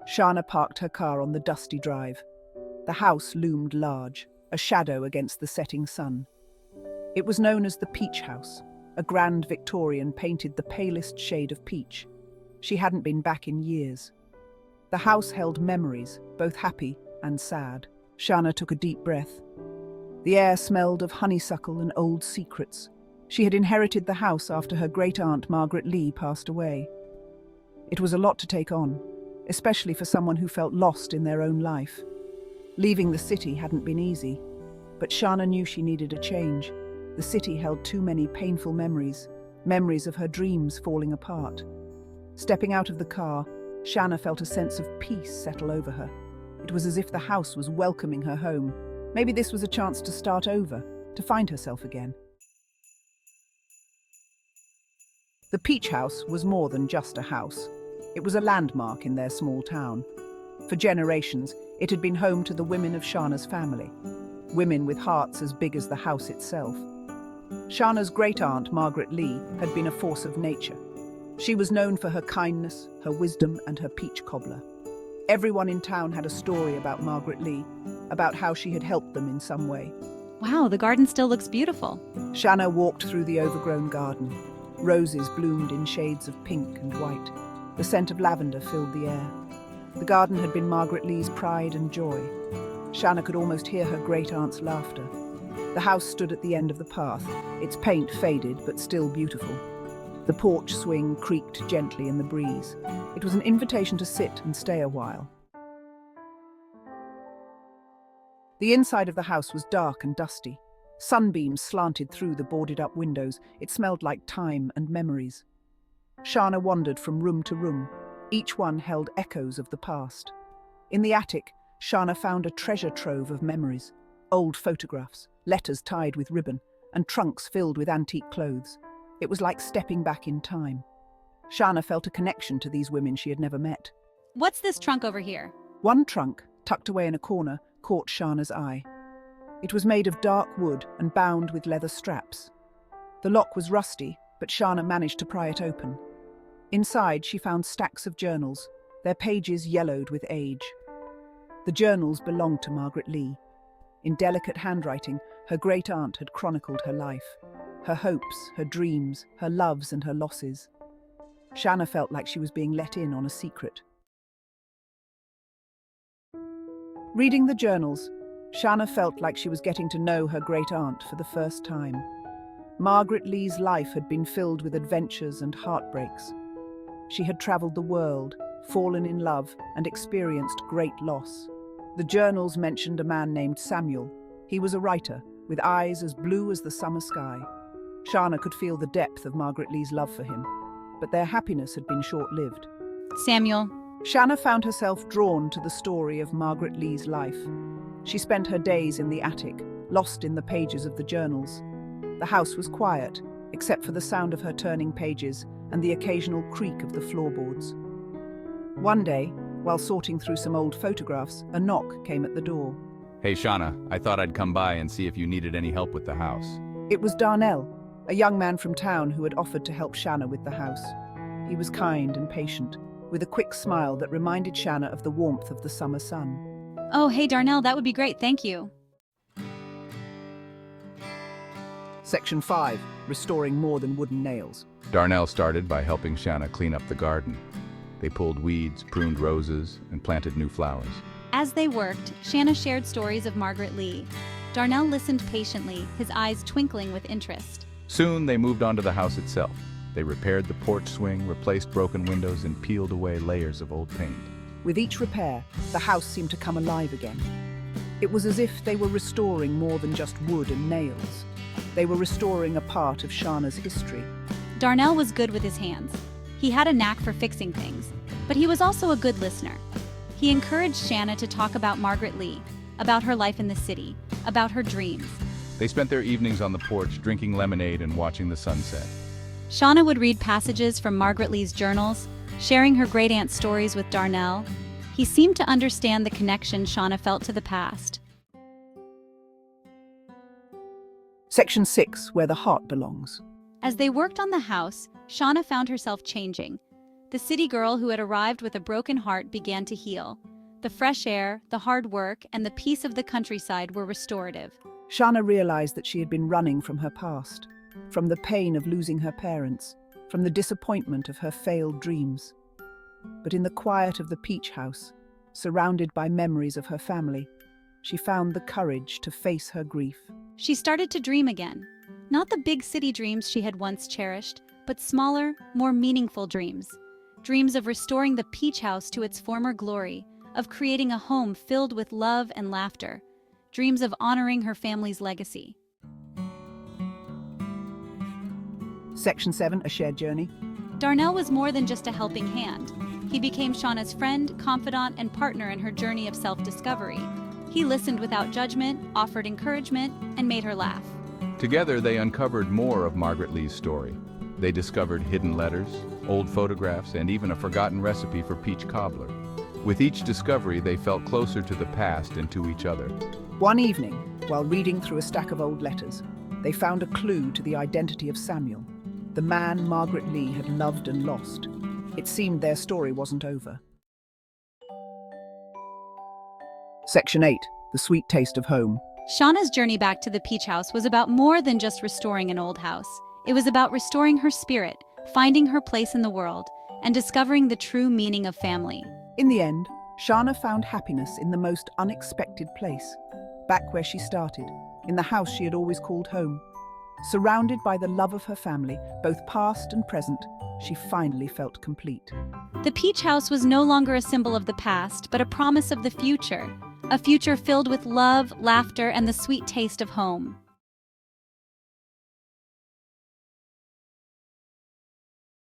Shana parked her car on the dusty drive. The house loomed large, a shadow against the setting sun. It was known as the Peach House, a grand Victorian painted the palest shade of peach. She hadn't been back in years. The house held memories, both happy and sad. Shana took a deep breath. The air smelled of honeysuckle and old secrets. She had inherited the house after her great-aunt Margaret-Lee passed away. It was a lot to take on, especially for someone who felt lost in their own life. Leaving the city hadn't been easy, but Shana knew she needed a change. The city held too many painful memories, memories of her dreams falling apart. Stepping out of the car, Shana felt a sense of peace settle over her. It was as if the house was welcoming her home. Maybe this was a chance to start over, to find herself again. The Peach House was more than just a house. It was a landmark in their small town. For generations, it had been home to the women of Shana's family, women with hearts as big as the house itself. Shana's great-aunt, Margaret-Lee, had been a force of nature. She was known for her kindness, her wisdom, and her peach cobbler. Everyone in town had a story about Margaret-Lee, about how she had helped them in some way. Wow, the garden still looks beautiful. Shana walked through the overgrown garden. Roses bloomed in shades of pink and white. The scent of lavender filled the air. The garden had been Margaret-Lee's pride and joy. Shana could almost hear her great-aunt's laughter. The house stood at the end of the path, its paint faded but still beautiful. The porch swing creaked gently in the breeze. It was an invitation to sit and stay a while. The inside of the house was dark and dusty. Sunbeams slanted through the boarded-up windows. It smelled like time and memories. Shana wandered from room to room. Each one held echoes of the past. In the attic, Shana found a treasure trove of memories. Old photographs, letters tied with ribbon, and trunks filled with antique clothes. It was like stepping back in time. Shana felt a connection to these women she had never met. What's this trunk over here? One trunk, tucked away in a corner, caught Shana's eye. It was made of dark wood and bound with leather straps. The lock was rusty, but Shana managed to pry it open. Inside, she found stacks of journals, their pages yellowed with age. The journals belonged to Margaret-Lee. In delicate handwriting, her great-aunt had chronicled her life, her hopes, her dreams, her loves and her losses. Shana felt like she was being let in on a secret. Reading the journals, Shana felt like she was getting to know her great-aunt for the first time. Margaret-Lee's life had been filled with adventures and heartbreaks. She had traveled the world, fallen in love, and experienced great loss. The journals mentioned a man named Samuel. He was a writer, with eyes as blue as the summer sky. Shana could feel the depth of Margaret-Lee's love for him, but their happiness had been short-lived. Samuel. Shana found herself drawn to the story of Margaret-Lee's life. She spent her days in the attic, lost in the pages of the journals. The house was quiet, except for the sound of her turning pages and the occasional creak of the floorboards. One day, while sorting through some old photographs, a knock came at the door. Hey Shana, I thought I'd come by and see if you needed any help with the house. It was Darnel, a young man from town who had offered to help Shana with the house. He was kind and patient, with a quick smile that reminded Shana of the warmth of the summer sun. Oh, hey Darnel, that would be great, thank you. Section 5. Restoring more than wooden nails. Darnel started by helping Shana clean up the garden. They pulled weeds, pruned roses, and planted new flowers. As they worked, Shana shared stories of Margaret-Lee. Darnel listened patiently, his eyes twinkling with interest. Soon they moved on to the house itself. They repaired the porch swing, replaced broken windows, and peeled away layers of old paint. With each repair, the house seemed to come alive again. It was as if they were restoring more than just wood and nails. They were restoring a part of Shana's history. Darnel was good with his hands. He had a knack for fixing things, but he was also a good listener. He encouraged Shana to talk about Margaret-Lee, about her life in the city, about her dreams. They spent their evenings on the porch, drinking lemonade and watching the sunset. Shana would read passages from Margaret-Lee's journals, sharing her great-aunt's stories with Darnel. He seemed to understand the connection Shana felt to the past. Section 6. Where the heart belongs. As they worked on the house, Shana found herself changing. The city girl who had arrived with a broken heart began to heal. The fresh air, the hard work, and the peace of the countryside were restorative. Shana realized that she had been running from her past, from the pain of losing her parents, from the disappointment of her failed dreams. But in the quiet of the peach house, surrounded by memories of her family, she found the courage to face her grief. She started to dream again. Not the big city dreams she had once cherished, but smaller, more meaningful dreams. Dreams of restoring the peach house to its former glory, of creating a home filled with love and laughter. Dreams of honoring her family's legacy. Section 7, A Shared Journey. Darnel was more than just a helping hand. He became Shana's friend, confidant, and partner in her journey of self-discovery. He listened without judgment, offered encouragement, and made her laugh. Together, they uncovered more of Margaret-Lee's story. They discovered hidden letters, old photographs, and even a forgotten recipe for peach cobbler. With each discovery, they felt closer to the past and to each other. One evening, while reading through a stack of old letters, they found a clue to the identity of Samuel, the man Margaret-Lee had loved and lost. It seemed their story wasn't over. Section 8, The Sweet Taste of Home. Shana's journey back to the peach house was about more than just restoring an old house. It was about restoring her spirit, finding her place in the world, and discovering the true meaning of family. In the end, Shana found happiness in the most unexpected place, back where she started, in the house she had always called home. Surrounded by the love of her family, both past and present, she finally felt complete. The peach house was no longer a symbol of the past, but a promise of the future. A future filled with love, laughter, and the sweet taste of home.